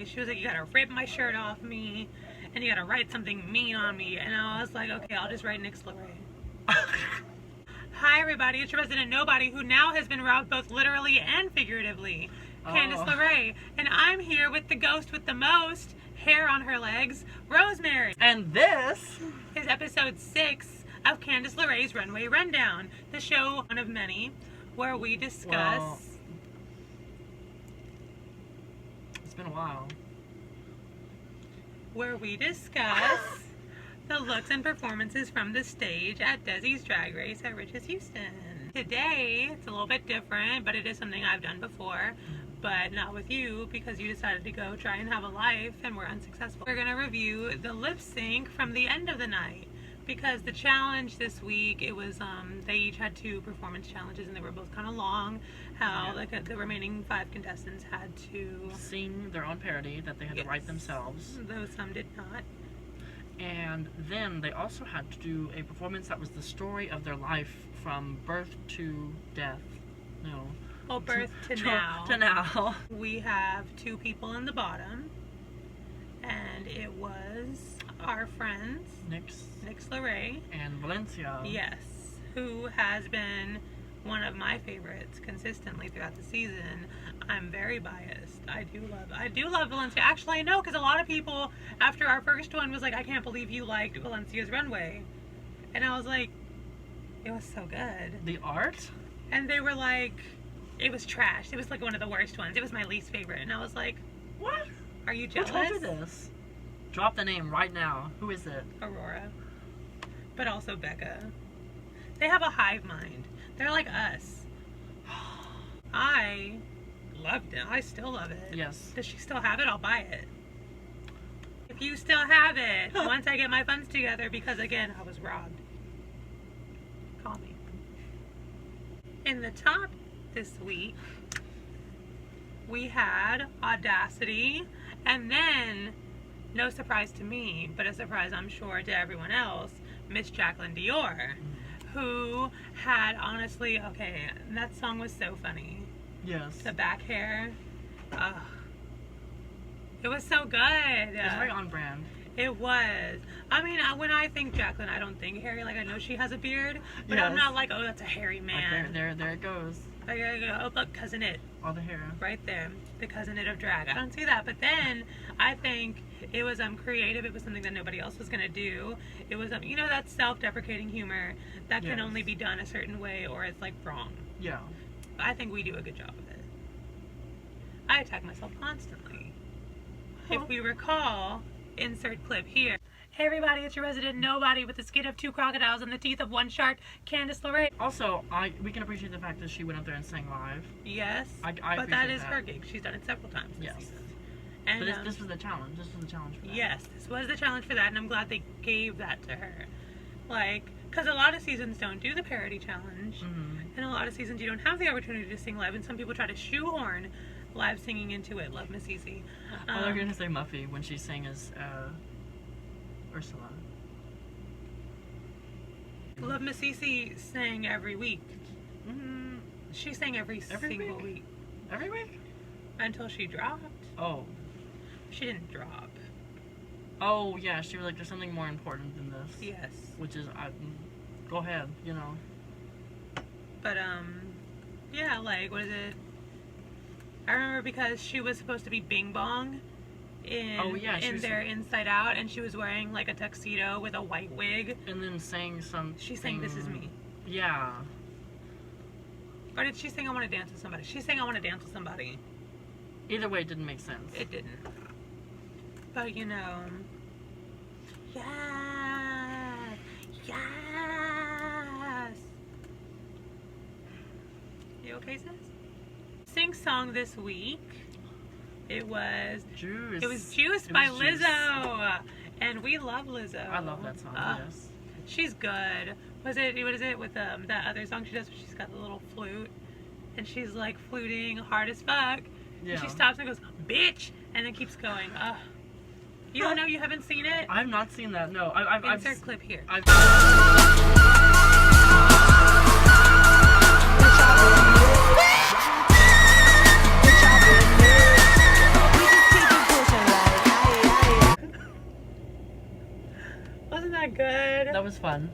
She was like, you gotta rip my shirt off me, and you gotta write something mean on me. And I was like, okay, I'll just write Nyx LaRaye. Hi everybody, it's your resident nobody who now has been robbed both literally and figuratively. Candyce LaRaye. And I'm here with the ghost with the most hair on her legs, Rosemary. And this is episode 6 of Candyce LaRaye's Runway Rundown, the show, one of many, where we discuss... it's been a while. Where we discuss the looks and performances from the stage at Desi's Drag Race at Rich's Houston. Today, it's a little bit different, but it is something I've done before, but not with you because you decided to go try and have a life and were unsuccessful. We're gonna review the lip sync from the end of the night because the challenge this week, it was, they each had 2 performance challenges and they were both kind of long. How like the remaining 5 contestants had to sing their own parody that they had to write themselves. Though some did not. And then they also had to do a performance that was the story of their life from birth to death. No. Well, birth to now. To now. We have 2 people in the bottom. And it was our friends, Nyx LaRaye. And Valencia. Yes. Who has been one of my favorites consistently throughout the season. I'm very biased. I do love Valencia. Actually, I know, because a lot of people after our first one was like, I can't believe you liked Valencia's Runway. And I was like, it was so good. The art? And they were like, it was trash. It was like one of the worst ones. It was my least favorite. And I was like, what? Are you jealous? Who told you this? Drop the name right now. Who is it? Aurora. But also Becca. They have a hive mind. They're like us. I loved it. I still love it. Yes. Does she still have it? I'll buy it. If you still have it, once I get my funds together, because again, I was robbed. Call me. In the top this week, we had Audacity, and then, no surprise to me, but a surprise I'm sure to everyone else, Miss Jacqueline Dior. Who had, honestly, okay, that song was so funny. Yes. The back hair. It was so good. It was very on brand. It was. I mean, when I think Jacqueline, I don't think hairy. Like, I know she has a beard, but yes. I'm not like, oh, that's a hairy man. Like there it goes. There you go. Oh, look, Cousin It. All the hair. Right there. The Cousin It of drag. I don't see that. But then, I think it was creative. It was something that nobody else was going to do. It was, you know, that self-deprecating humor that can only be done a certain way or it's, like, wrong. Yeah. I think we do a good job of it. I attack myself constantly. If we recall, insert clip here. Hey everybody, it's your resident nobody with the skin of 2 crocodiles and the teeth of 1 shark, Candyce LaRaye. Also, we can appreciate the fact that she went up there and sang live. Yes, but that is her gig. She's done it several times this season. And, but this was the challenge. This was the challenge for that. Yes, this was the challenge for that, and I'm glad they gave that to her. Like, because a lot of seasons don't do the parody challenge, and a lot of seasons you don't have the opportunity to sing live, and some people try to shoehorn live singing into it. Love Miss Easy. I thought you were going to say Muffy when she sang as Ursula. Love Miss Cece sang every week. She sang every single week. Every week? Until she dropped. Oh. She didn't drop. Oh, yeah. She was like, there's something more important than this. Yes. Which is, go ahead, you know. But, yeah, like, what is it? I remember because she was supposed to be Bing Bong in their Inside Out, and she was wearing like a tuxedo with a white wig. And then sang some. She sang "This Is Me." Yeah. Or did she sing "I Want to Dance with Somebody"? She sang "I Want to Dance with Somebody." Either way, it didn't make sense. It didn't. But you know, yes, yes. You okay, sis? Sing song this week. It was Juice. It was Juice by Lizzo, and we love Lizzo. I love that song. Yes. She's good. What is it with that other song she does where she's got the little flute and she's like fluting hard as fuck. Yeah. And she stops and goes, "Bitch," and then keeps going. You don't know? You haven't seen it? I've not seen that. No. Insert clip here. that good? That was fun.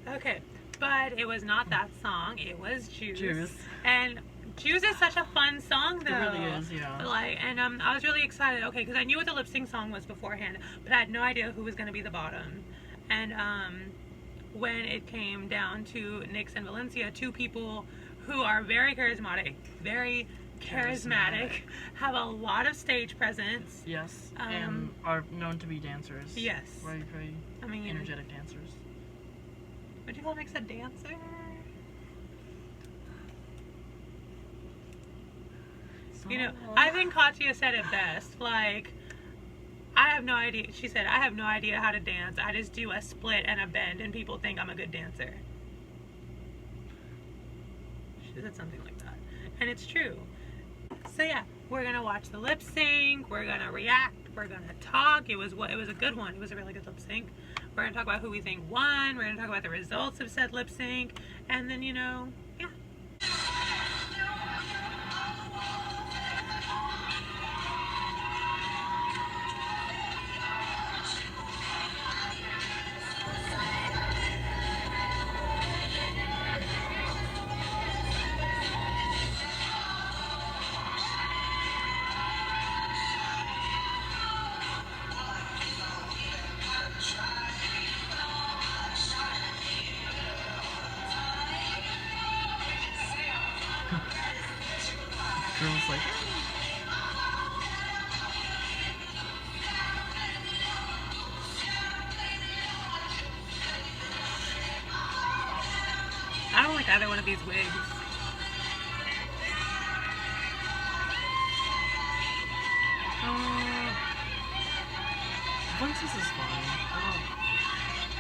Okay, but it was not that song. It was Juice. Juice. And Juice is such a fun song, though. It really is, yeah. Like, and I was really excited. Okay, because I knew what the lip sync song was beforehand, but I had no idea who was going to be the bottom. And when it came down to Nyx and Valencia, two people who are very charismatic, have a lot of stage presence. Yes, and are known to be dancers. Yes. Very, very energetic dancers. Would you call Nyx a dancer? You know, I think Katya said it best. Like, I have no idea. She said, I have no idea how to dance. I just do a split and a bend, and people think I'm a good dancer. She said something like that. And it's true. So yeah, we're gonna watch the lip sync. We're gonna react. We're gonna talk. It was a good one. It was a really good lip sync. We're gonna talk about who we think won. We're gonna talk about the results of said lip sync, and then, you know, yeah. Girls like, I don't like either one of these wigs. Princess is fine.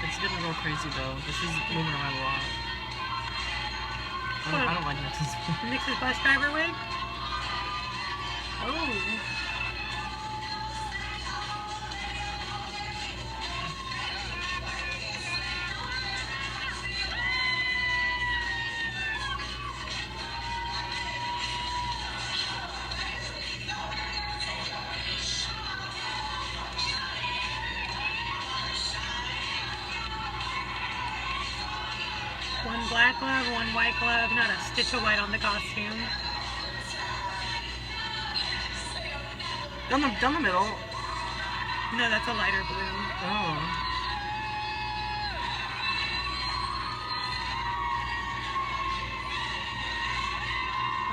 It's getting a little crazy though, but she's moving around a lot. I don't like Nyx's wig. Nyx's bus driver wig? Oh. One black glove, one white glove, not a stitch of white on the costume. Down the middle. No, that's a lighter blue. Oh.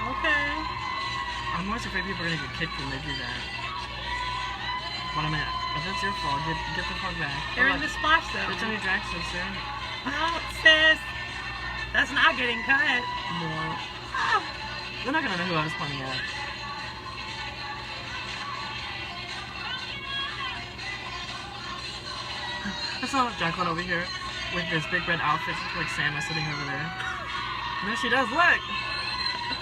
Okay. I'm always afraid people are gonna get kicked when they do that. But I mean, if that's your fault, get the fuck back. They're in the splash though. It's on your drag sister. Oh, sis. That's not getting cut. No. Oh. They're not gonna know who I was pointing at. I saw Jacqueline over here with this big red outfit. She's like Santa sitting over there. No, she does. Look!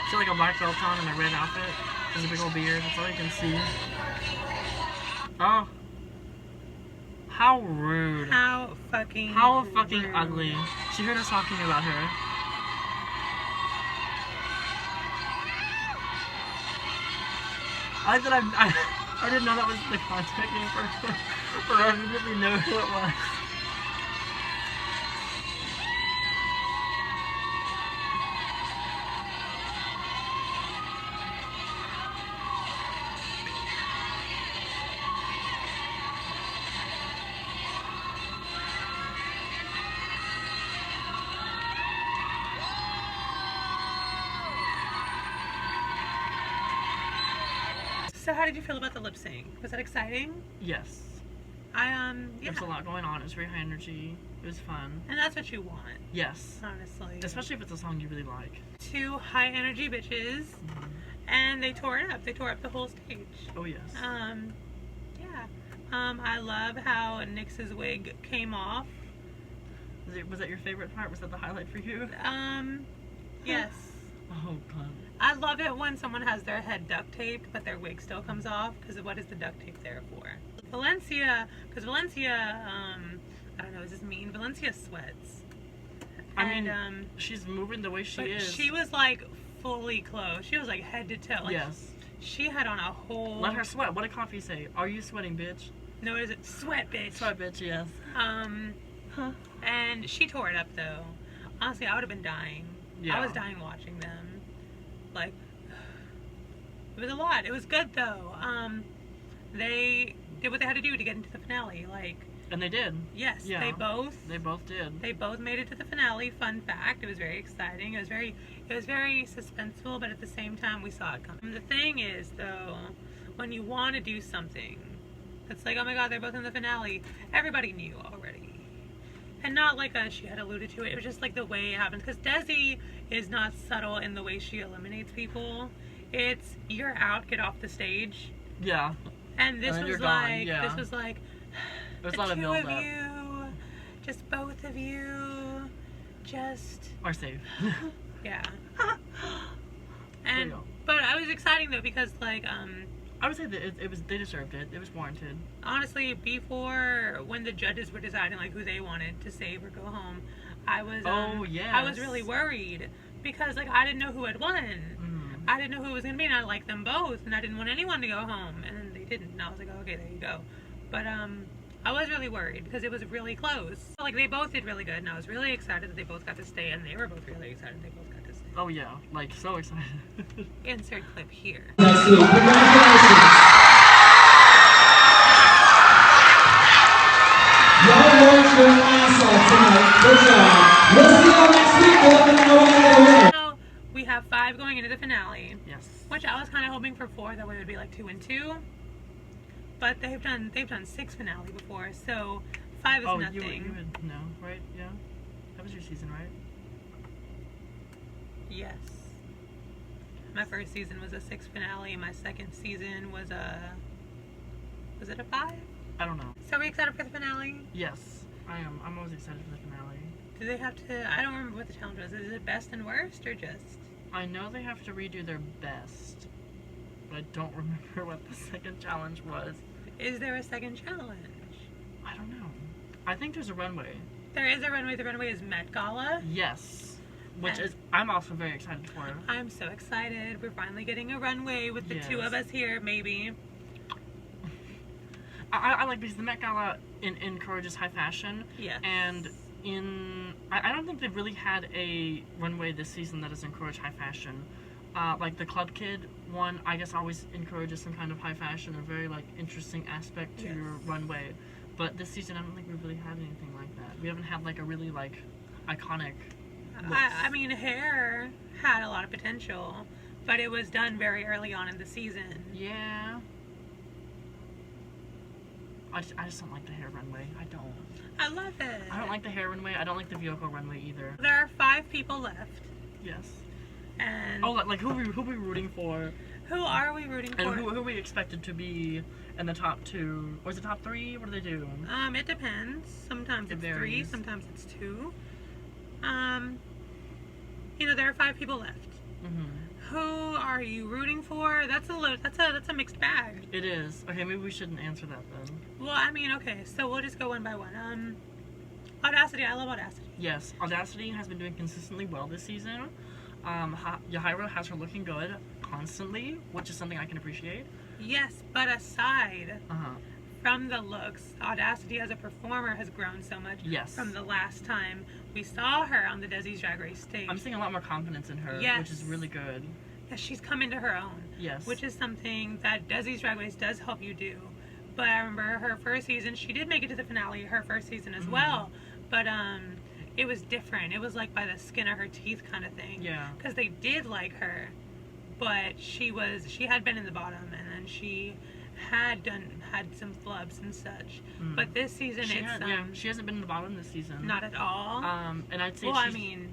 She had like a black belt on and a red outfit. There's a big old beard. That's all you can see. Oh. How rude. How fucking rude. Ugly. She heard us talking about her. I like that I didn't know that was the contact name for her. Or I didn't really know who it was. So how did you feel about the lip sync? Was that exciting? Yes. Yeah. There's a lot going on. It was very high energy. It was fun. And that's what you want. Yes. Honestly. Especially if it's a song you really like. Two high energy bitches. Mm-hmm. And they tore it up. They tore up the whole stage. Oh yes. Yeah. I love how Nyx's wig came off. Was that your favorite part? Was that the highlight for you? Yes. Oh god. I love it when someone has their head duct taped, but their wig still comes off, because what is the duct tape there for? Valencia, because Valencia, I don't know, is this mean? Valencia sweats. I mean, she's moving the way she is. She was like fully clothed. She was like head to toe. Like, yes. She had on a whole... Let her sweat. What did Coffee say? Are you sweating, bitch? No, what is it? Sweat Bitch. Sweat Bitch, yes. And she tore it up though. Honestly, I would have been dying. Yeah. I was dying watching them. Like, it was a lot. It was good though. They did what they had to do to get into the finale. Like, and they did. yes, Yeah. they both did. They both made it to the finale. Fun fact, it was very exciting. It was very suspenseful, but at the same time, we saw it coming. The thing is, though, when you want to do something, it's like, oh my god, they're both in the finale. Everybody knew already, and not like she had alluded to it. It was just like the way it happens. Because Desi is not subtle in the way she eliminates people. It's you're out, get off the stage. Yeah. And this was like, yeah. The not a two build of up. you, just both of you, just Are safe. yeah. There you And go. but I was exciting though because like I would say that it was they deserved it. It was warranted. honestly before when the judges were deciding like who they wanted to save or go home, I was I was really worried because like I didn't know who had won. I didn't know who it was gonna be, and I liked them both, and I didn't want anyone to go home, and then they didn't, and I was like, oh, okay, there you go. But I was really worried because it was really close. Like they both did really good, and I was really excited that they both got to stay, and they were both really excited they both got to stay. Oh yeah, like so excited. Insert clip here. Congratulations. Y'all worked your ass off tonight. Good job. We'll see y'all next week. We'll let them know when they're winning. Now we have 5 going into the finale. Yes. Which I was kind of hoping for 4, that way it would be like 2 and 2. But they've done 6 finale before, so 5 is nothing. You would know, right? Yeah. That was your season, right? Yes. My first season was a 6 finale. My second season was it a 5? I don't know. So are we excited for the finale? Yes, I am. I'm always excited for the finale. Do they have to? I don't remember what the challenge was. Is it best and worst or just? I know they have to redo their best, but I don't remember what the second challenge was. Is there a second challenge? I don't know. I think there's a runway. There is a runway. The runway is Met Gala. Yes. Which And is, I'm also very excited for. I'm so excited. We're finally getting a runway with the 2 of us here, maybe. I like because the Met Gala encourages high fashion. Yes. And I don't think they've really had a runway this season that has encouraged high fashion. Like the Club Kid one, I guess always encourages some kind of high fashion, a very like interesting aspect to your runway. But this season, I don't think we've really had anything like that. We haven't had like a really like iconic. I mean, hair had a lot of potential, but it was done very early on in the season. Yeah. I just don't like the hair runway. I don't. I love it. I don't like the hair runway. I don't like the vehicle runway either. There are 5 people left. Yes. And like who are we rooting for? who are we rooting for? And who are we expected to be in the top 2? Or is it top 3? What do they do? It depends. Sometimes It it's 3, varies. sometimes it's 2. There are 5 people left. Mm-hmm. Who are you rooting for? That's a mixed bag. It is. Okay, maybe we shouldn't answer that then. Well, I mean, okay, so we'll just go one by one. Audacity. I love Audacity. Yes, Audacity has been doing consistently well this season. Yahaira has her looking good constantly, which is something I can appreciate. Yes, but aside Uh-huh. from the looks, Audacity as a performer has grown so much. Yes. From the last time we saw her on the Desi's Drag Race stage. I'm seeing a lot more confidence in her, Yes. which is really good. Yes, she's come into her own. Yes. Which is something that Desi's Drag Race does help you do. But I remember her first season, she did make it to the finale her first season as well. But it was different. It was like by the skin of her teeth kind of thing. Yeah. Because they did like her, but she had been in the bottom, and then she had some flubs and such. But this season she hasn't been in the bottom this season. Not at all. And I'd say well, I mean,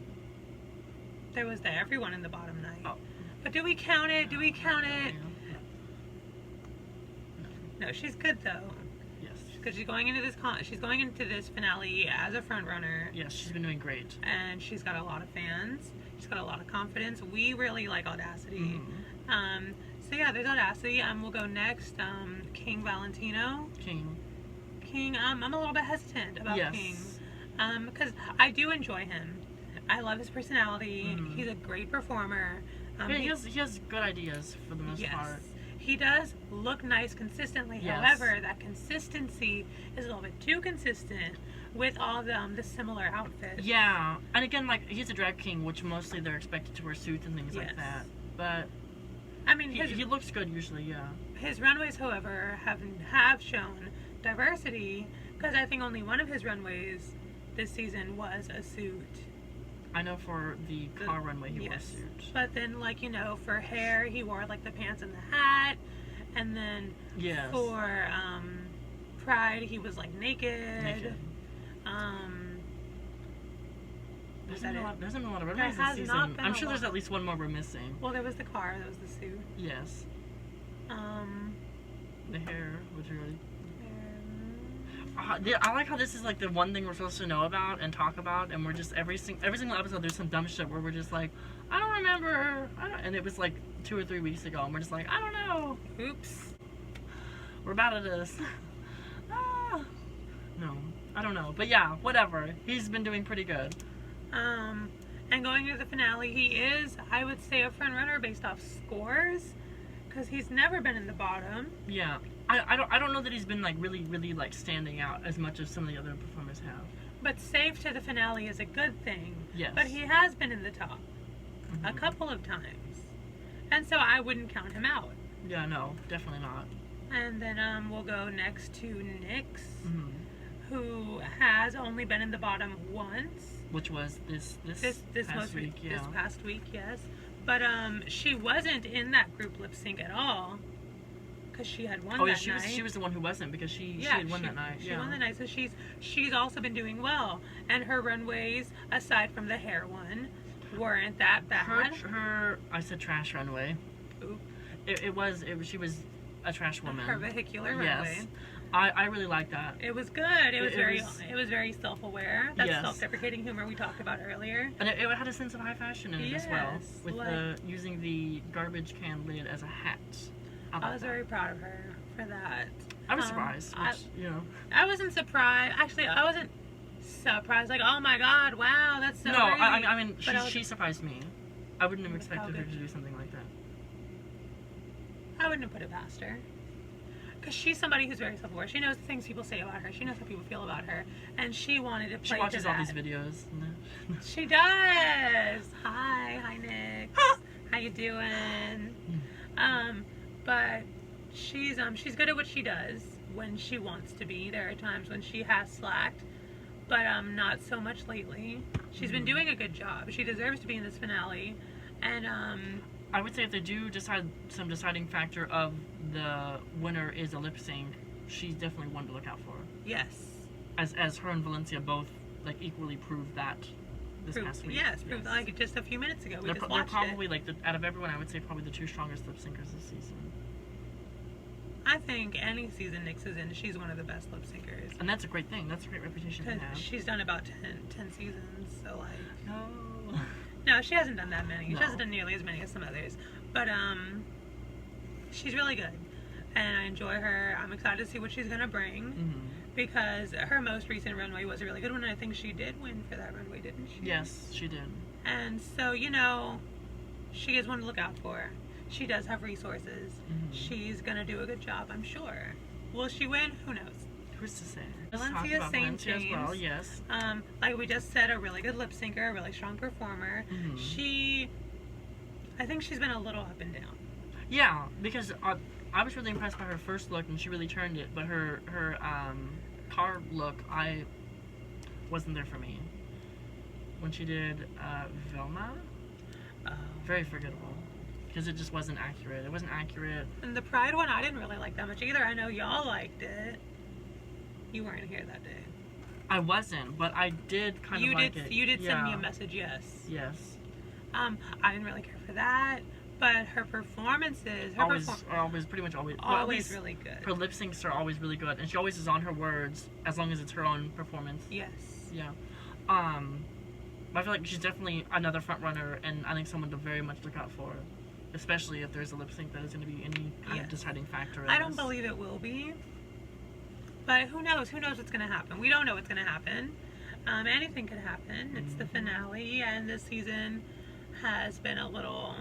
there was everyone in the bottom night. Oh. But do we count it? Do we count it? No. No, she's good though. Yes. Because she's going into this finale as a front runner. Yes, she's been doing great. And she's got a lot of fans. She's got a lot of confidence. We really like Audacity. So yeah, there's Audacity. We'll go next. King Valentino. King. I'm a little bit hesitant about King. Because I do enjoy him. I love his personality. He's a great performer. He has good ideas for the most part. he does look nice consistently. Yes. However, that consistency is a little bit too consistent with all the similar outfits. Yeah, and again, like, he's a drag king, which mostly they're expected to wear suits and things like that. But I mean, he looks good usually. Yeah. His runways, however, have shown diversity, because I think only one of his runways this season was a suit. I know for the car runway he wore a suit. But then, like, you know, for hair, he wore, like, the pants and the hat. And then for Pride, he was, like, naked. There's been a lot of runways this season. I'm sure there's at least one more we're missing. Well, there was the car, there was the suit. Yes. The hair, which really... I like how this is like the one thing we're supposed to know about and talk about, and we're just every single episode there's some dumb shit where we're just like, I don't remember, and it was like 2 or 3 weeks ago, and we're just like, I don't know. Oops. We're bad at this. No, I don't know, but yeah, whatever. He's been doing pretty good. And going into the finale, he is, I would say, a front runner based off scores, because he's never been in the bottom. Yeah. I don't know that he's been like really like standing out as much as some of the other performers have. But safe to the finale is a good thing. Yes. But he has been in the top a couple of times, and so I wouldn't count him out. Yeah, no, definitely not. And then we'll go next to Nyx, who has only been in the bottom once, which was this past week. This past week, yes. But she wasn't in that group lip sync at all. Because she had won that night. She was the one who wasn't, because she had won that night. She won the night, so she's also been doing well. And her runways, aside from the hair one, weren't that bad. I said trash runway. Oop. She was a trash woman. Her vehicular runway. Yes. I really like that. It was good. It was very self-aware. That's self-deprecating humor we talked about earlier. And it had a sense of high fashion in it as well, with using the garbage can lid as a hat. I was very proud of her for that. I was surprised, I wasn't surprised. Actually, I wasn't surprised. Like, oh my god, wow, that's so great. I mean, she surprised me. I wouldn't have expected her to do something like that. I wouldn't have put it past her. Because she's somebody who's very self-aware. She knows the things people say about her. She knows how people feel about her. And she wanted to play She watches to all that. these videos. She does. Hi Nyx. How you doing? But she's good at what she does when she wants to be. There are times when she has slacked, but not so much lately. She's been doing a good job. She deserves to be in this finale, and I would say if they do decide some deciding factor of the winner is a lip sync, she's definitely one to look out for. Yes. As her and Valencia both like equally proved that this past week. Yes, proved like just a few minutes ago. They're probably like out of everyone, I would say probably the 2 strongest lip syncers this season. I think any season Nyx is in, she's one of the best lip syncers. And that's a great thing. That's a great reputation to have. She's done about 10 seasons, so like... No. No, she hasn't done that many. No. She hasn't done nearly as many as some others. But, she's really good. And I enjoy her. I'm excited to see what she's going to bring. Because her most recent runway was a really good one, and I think she did win for that runway, didn't she? Yes, she did. And so, you know, she is one to look out for. She does have resources. She's gonna do a good job, I'm sure. Will she win? Who knows? Who's to say? Valencia St. James. As well, yes. Like we just said, a really good lip syncer, a really strong performer. I think she's been a little up and down. Yeah, because I was really impressed by her first look, and she really turned it. But her car look, I wasn't there for me. When she did Vilma, very forgettable. Because it just wasn't accurate. It wasn't accurate. And the Pride one, I didn't really like that much either. I know y'all liked it. You weren't here that day. I wasn't, but I did kind of like it. You did send me a message, yes. Yes. I didn't really care for that, but her performances... always really good. Her lip syncs are always really good, and she always is on her words, as long as it's her own performance. Yes. Yeah. I feel like she's definitely another front runner, and I think someone to very much look out for. Especially if there's a lip sync that is going to be any kind of deciding factor in I don't believe it will be. But who knows? Who knows what's going to happen? We don't know what's going to happen. Anything could happen. It's the finale, and this season has been a little...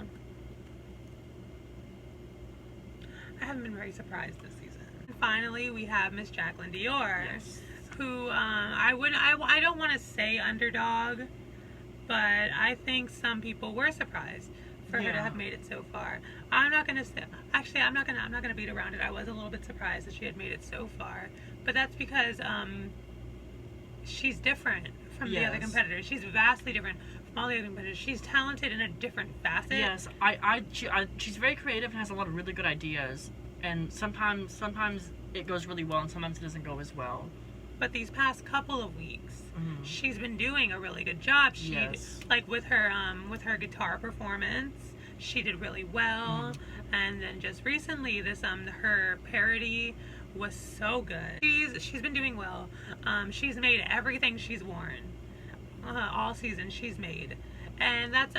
I haven't been very surprised this season. And finally, we have Miss Jacqueline Dior, Yes. who I don't want to say underdog, but I think some people were surprised for her to have made it so far. I'm not gonna say. Actually, I'm not gonna beat around it. I was a little bit surprised that she had made it so far, but that's because she's different from the other competitors. She's vastly different from all the other competitors. She's talented in a different facet. Yes, she's very creative and has a lot of really good ideas. And sometimes it goes really well, and sometimes it doesn't go as well. But these past couple of weeks, she's been doing a really good job. She like with her guitar performance, she did really well. And then just recently, this her parody was so good. She's been doing well. She's made everything she's worn all season. She's made, and that's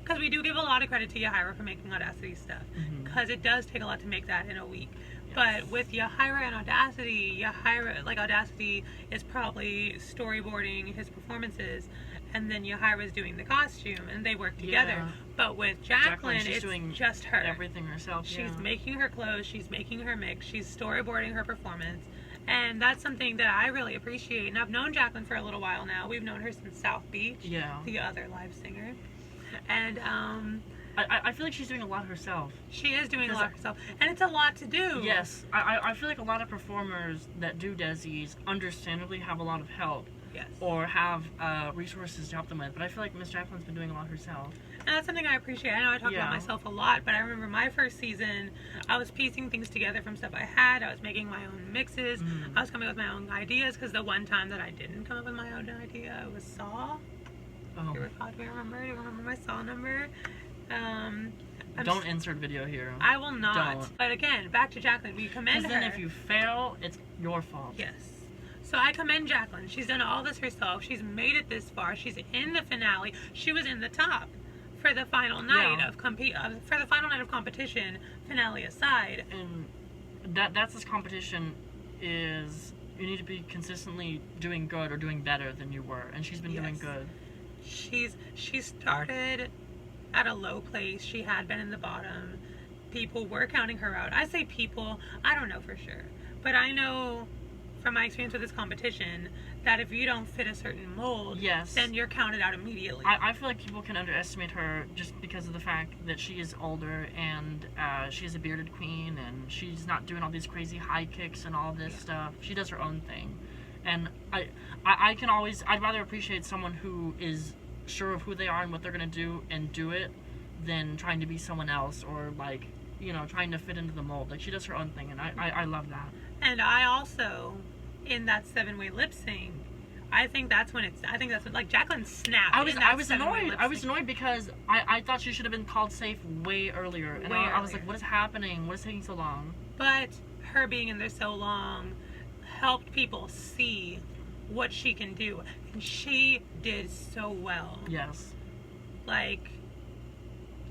because we do give a lot of credit to Yahira for making Audacity stuff, because it does take a lot to make that in a week. But with Yahira and Audacity, Audacity is probably storyboarding his performances, and then Yahira's doing the costume, and they work together. But with Jacqueline, it's doing just her. Everything herself. She's making her clothes, she's making her mix, she's storyboarding her performance, and that's something that I really appreciate. And I've known Jacqueline for a little while now. We've known her since South Beach, the other live singer, and I feel like she's doing a lot herself. She is doing a lot herself, and it's a lot to do. Yes, I feel like a lot of performers that do Desi's understandably have a lot of help. Yes. Or have resources to help them with. But I feel like Miss Jacqueline's been doing a lot herself. And that's something I appreciate. I know I talk about myself a lot, but I remember my first season, I was piecing things together from stuff I had. I was making my own mixes. I was coming up with my own ideas, because the one time that I didn't come up with my own idea was Saw. Oh. Do you remember my Saw number? Don't insert video here. I will not. Don't. But again, back to Jacqueline. We commend her. Because then if you fail, it's your fault. Yes. So I commend Jacqueline. She's done all this herself. She's made it this far. She's in the finale. She was in the top for the final night of competition, finale aside. And that's this competition is you need to be consistently doing good or doing better than you were, and she's been doing good. She started at a low place. She had been in the bottom. People were counting her out. I say people, I don't know for sure, but I know from my experience with this competition that if you don't fit a certain mold, then you're counted out immediately. I feel like people can underestimate her just because of the fact that she is older, and she is a bearded queen, and she's not doing all these crazy high kicks and all this stuff. She does her own thing. And I'd rather appreciate someone who is sure of who they are and what they're going to do and do it than trying to be someone else, or like, trying to fit into the mold. Like, she does her own thing, and I love that. And I also, in that 7-way lip sync, I think that's when like Jacqueline snapped. I was annoyed. I was annoyed because I thought she should have been called safe way earlier. And I was like, what is happening? What is taking so long? But her being in there so long helped people see what she can do. And she did so well. Yes. Like,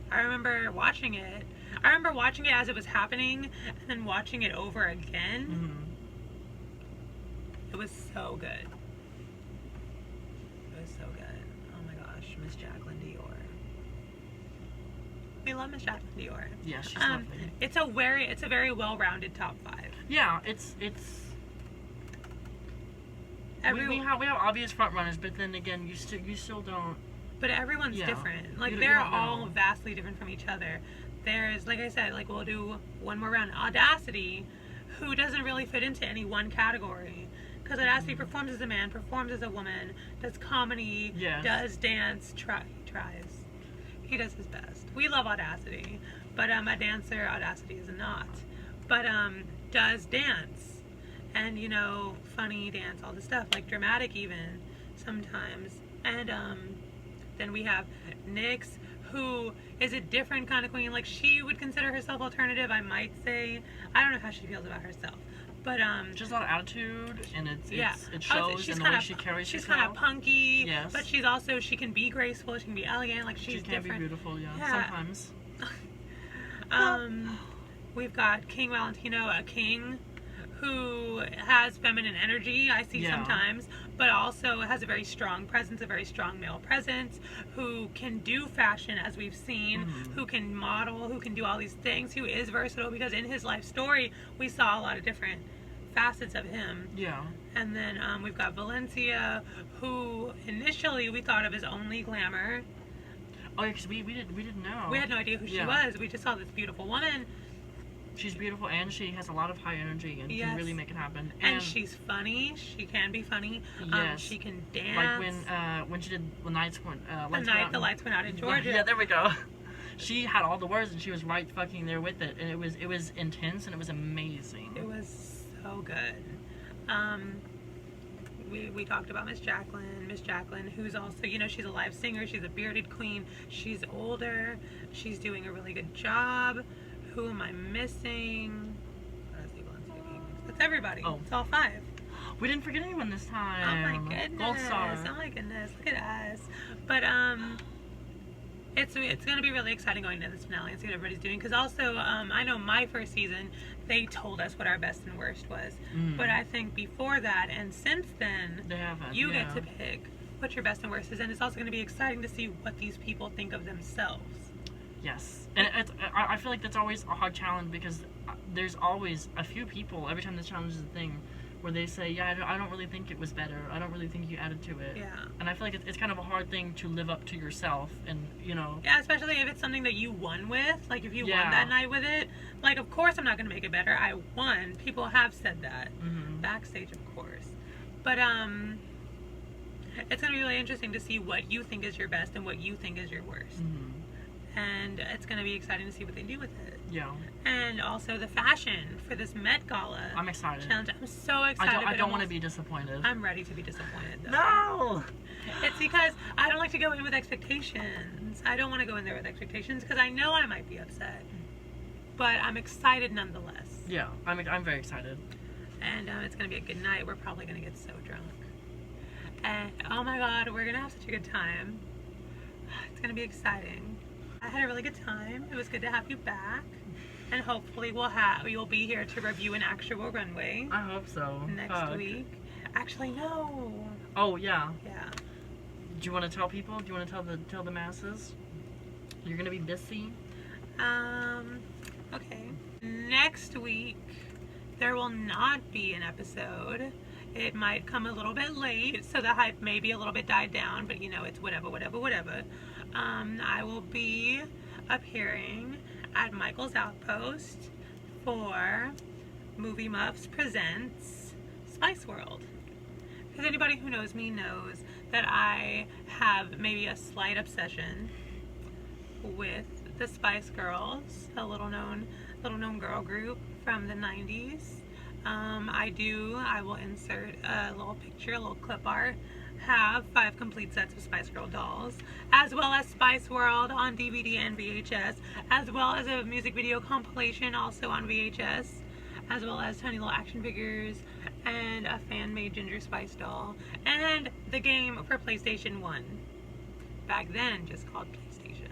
I remember watching it. I remember watching it as it was happening, and then watching it over again. It was so good. It was so good. Oh my gosh, Miss Jacqueline Dior. We love Miss Jacqueline Dior. Yeah, she's lovely. It's a very well-rounded top 5. Yeah, it's. We have obvious front runners, but then again, you still don't. But everyone's different. Like, they're all vastly different from each other. There's, like I said, like, we'll do one more round. Audacity, who doesn't really fit into any one category. Because Audacity performs as a man, performs as a woman, does comedy, does dance, tries. He does his best. We love Audacity. But a dancer, Audacity is not. But does dance. And, funny dance, all the stuff. Like, dramatic even, sometimes. And then we have Nyx, who is a different kind of queen. Like, she would consider herself alternative, I might say. I don't know how she feels about herself, but just a lot of attitude, and it shows in the way she carries herself. She's kind of punky, but she can be graceful, she can be elegant. Like, she's different. She can be beautiful, sometimes. We've got King Valentino, a king who has feminine energy, I see Yeah. sometimes, but also has a very strong presence, a very strong male presence, who can do fashion, as we've seen, who can model, who can do all these things, who is versatile, because in his life story, we saw a lot of different facets of him. Yeah. And then we've got Valencia, who initially we thought of as only glamour. Oh, yeah, because we didn't know. We had no idea who she was. We just saw this beautiful woman. She's beautiful, and she has a lot of high energy and can really make it happen. And she's funny. She can be funny. Yes. She can dance. Like when she did the lights went out in Georgia. Yeah, there we go. She had all the words, and she was right fucking there with it, and it was intense, and it was amazing. It was so good. We talked about Miss Jacqueline, who's also, you know, she's a live singer. She's a bearded queen. She's older. She's doing a really good job. Who am I missing? That's everybody. Oh. It's all 5. We didn't forget anyone this time. Oh my goodness. Gold star. Oh my goodness. Look at us. But it's going to be really exciting going to this finale and see what everybody's doing. Because also, I know my first season, they told us what our best and worst was. But I think before that and since then, They haven't. you get to pick what your best and worst is. And it's also going to be exciting to see what these people think of themselves. Yes, and I feel like that's always a hard challenge, because there's always a few people every time this challenge is a thing where they say, yeah, I don't really think it was better. I don't really think you added to it. Yeah. And I feel like it's kind of a hard thing to live up to yourself, and you know. Yeah, especially if it's something that you won with. Like if you won that night with it. Like, of course I'm not going to make it better. I won. People have said that. Backstage, of course. But it's going to be really interesting to see what you think is your best and what you think is your worst. And it's going to be exciting to see what they do with it. Yeah. And also the fashion for this Met Gala. I'm excited. Challenge. I'm so excited. I don't want to be disappointed. I'm ready to be disappointed, though. No! It's because I don't like to go in with expectations. I don't want to go in there with expectations because I know I might be upset. But I'm excited nonetheless. Yeah, I'm very excited. And it's going to be a good night. We're probably going to get so drunk. And oh my god, we're going to have such a good time. It's going to be exciting. I had a really good time. It was good to have you back. And hopefully you'll be here to review an actual runway. I hope so. Next week. Actually, no. Oh, yeah. Yeah. Do you want to tell people? Do you want to tell the masses? You're going to be busy? Okay. Next week, there will not be an episode. It might come a little bit late, so the hype may be a little bit died down, but you know, it's whatever. I will be appearing at Michael's Outpost for Movie Muffs Presents Spice World. Because anybody who knows me knows that I have maybe a slight obsession with the Spice Girls, a little known girl group from the 90s. I will insert a little picture, a little clip art, have 5 complete sets of Spice Girl dolls, as well as Spice World on DVD and VHS, as well as a music video compilation also on VHS, as well as tiny little action figures, and a fan-made Ginger Spice doll, and the game for PlayStation 1. Back then, just called PlayStation.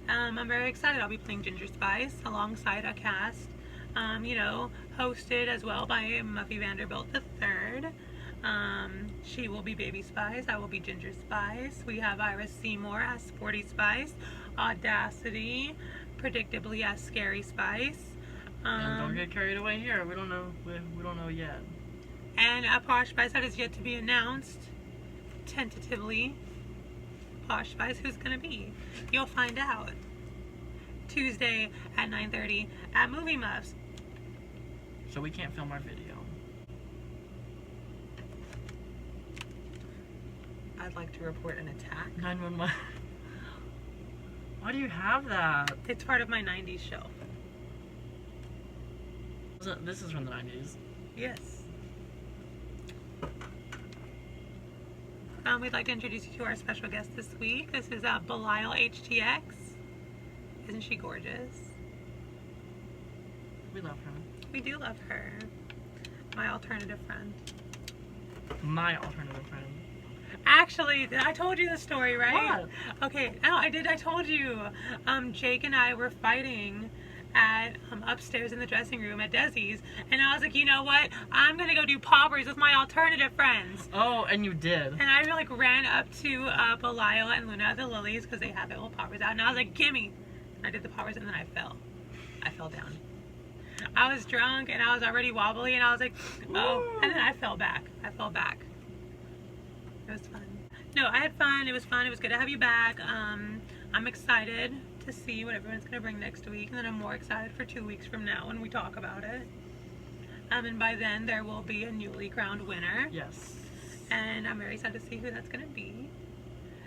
I'm very excited. I'll be playing Ginger Spice alongside a cast, hosted as well by Muffy Vanderbilt III. She will be Baby Spice. I will be Ginger Spice. We have Iris Seymour as Sporty Spice. Audacity, predictably, as Scary Spice. And don't get carried away here. We don't know. We don't know yet. And a Posh Spice that is yet to be announced. Tentatively. Posh Spice, who's gonna be? You'll find out. Tuesday at 9:30 at Movie Muffs. So we can't film our video. I'd like to report an attack. 911. Why do you have that? It's part of my 90s show. This is from the 90s. Yes. We'd like to introduce you to our special guest this week. This is Belial HTX. Isn't she gorgeous? We love her. We do love her. My alternative friend. My alternative friend. Actually, I told you the story, right? What? Okay, no, I did. I told you. Jake and I were fighting upstairs in the dressing room at Desi's, and I was like, you know what? I'm gonna go do poppers with my alternative friends. Oh, and you did. And I like ran up to Belial and Luna at the Lilies because they had their little poppers out, and I was like, gimme. And I did the poppers, and then I fell. I fell down. I was drunk and I was already wobbly, and I was like, oh, and then I fell back. It was fun. No, I had fun. It was fun. It was good to have you back. I'm excited to see what everyone's going to bring next week, and then I'm more excited for 2 weeks from now when we talk about it. And by then there will be a newly crowned winner. Yes. And I'm very excited to see who that's going to be.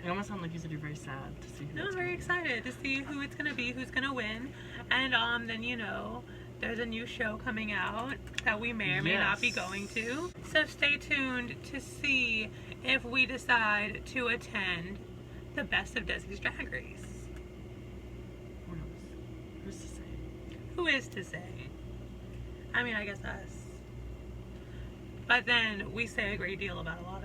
You almost sound like you said you're very sad to see who No, I'm very excited to see who it's going to be, who's going to win. And then, you know, there's a new show coming out that we may or may not be going to. So stay tuned to see if we decide to attend the Best of Desi's Drag Race. Who knows? Who's to say? Who is to say? I mean, I guess us. But then we say a great deal about a lot